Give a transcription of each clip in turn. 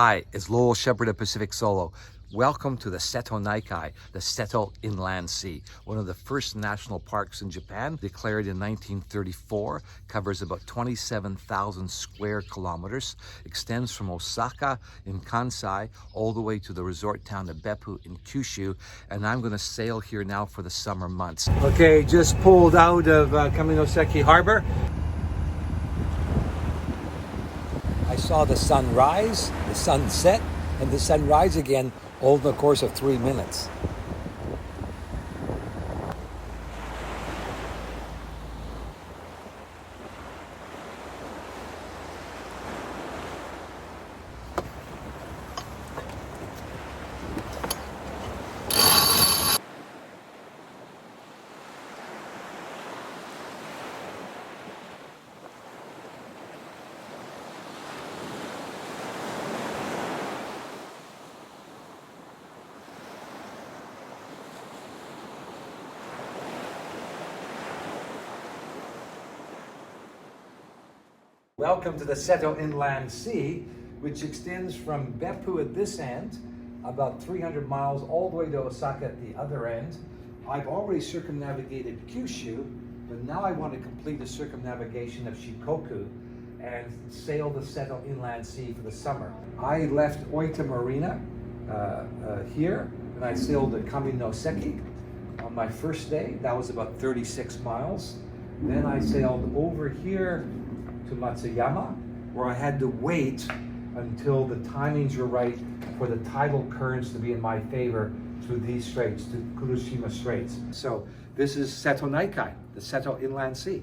Hi, it's Lowell Shepherd of Pacific Solo. Welcome to the Seto Naikai, the Seto Inland Sea, one of the first national parks in Japan, declared in 1934, covers about 27,000 square kilometers, extends from Osaka in Kansai all the way to the resort town of Beppu in Kyushu, and I'm going to sail here now for the summer months. Okay, just pulled out of Kaminoseki Harbor. I saw the sun rise, the sun set, and the sun rise again all in the course of 3 minutes. Welcome to the Seto Inland Sea, which extends from Beppu at this end, about 300 miles all the way to Osaka at the other end. I've already circumnavigated Kyushu, but now I want to complete a circumnavigation of Shikoku and sail the Seto Inland Sea for the summer. I left Oita Marina here, and I sailed to Kaminoseki on my first day. That was about 36 miles. Then I sailed over here to Matsuyama, where I had to wait until the timings were right for the tidal currents to be in my favor through these straits, to Kurushima Straits. So this is Seto Naikai, the Seto Inland Sea.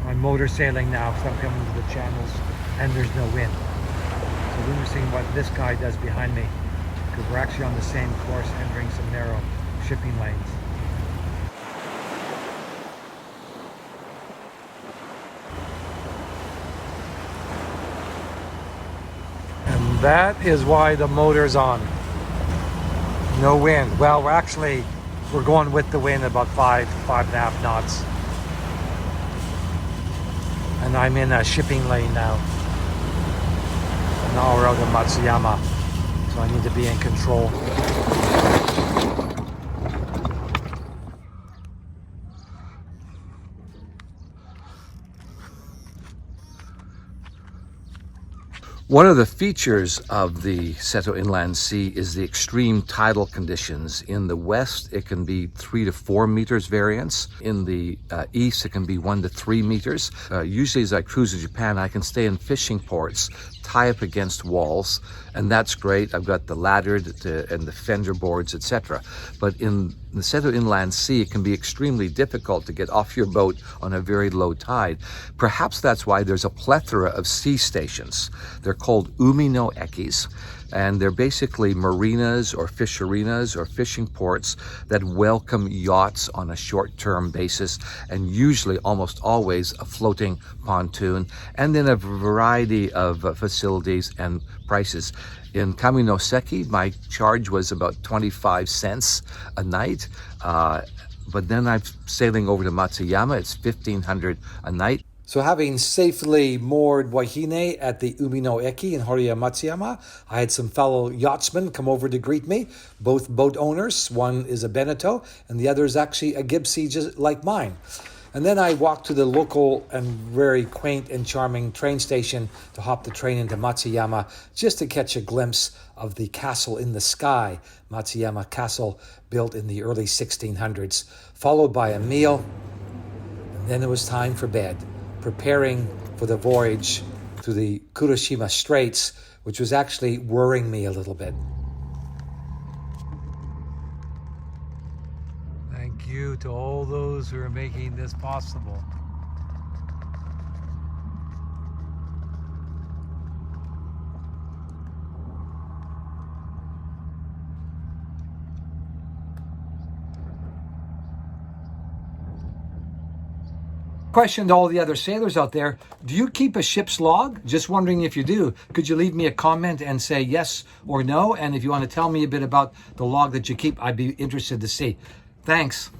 I'm motor sailing now because I'm coming to the channels and there's no wind. So we're seeing what this guy does behind me, because we're actually on the same course entering some narrow shipping lanes. That is why the motor's on. No wind. Well, we're going with the wind about 5.5 knots. And I'm in a shipping lane now. Now we're out of Matsuyama, so I need to be in control. One of the features of the Seto Inland Sea is the extreme tidal conditions. In the west, it can be 3 to 4 meters variance. In the east, it can be 1 to 3 meters. Usually as I cruise to Japan, I can stay in fishing ports, tie up against walls, and that's great. I've got the ladder and the fender boards, etc. But in the Seto Inland Sea, it can be extremely difficult to get off your boat on a very low tide. Perhaps that's why there's a plethora of sea stations. They're called umi no ekis, and they're basically marinas or fisherinas or fishing ports that welcome yachts on a short-term basis, and usually almost always a floating pontoon, and then a variety of facilities and prices. In Kaminoseki, my charge was about 25 cents a night, but then I'm sailing over to Matsuyama, it's 1,500 a night. So having safely moored Wahine at the Umi no Eki in Horiya Matsuyama, I had some fellow yachtsmen come over to greet me, both boat owners. One is a Beneteau and the other is actually a Gibsy just like mine. And then I walked to the local and very quaint and charming train station to hop the train into Matsuyama just to catch a glimpse of the castle in the sky, Matsuyama Castle, built in the early 1600s, followed by a meal. And then it was time for bed, preparing for the voyage through the Kurushima Straits, which was actually worrying me a little bit. Thank you to all those who are making this possible. Question to all the other sailors out there, do you keep a ship's log? Just wondering if you do. Could you leave me a comment and say yes or no? And if you want to tell me a bit about the log that you keep, I'd be interested to see. Thanks.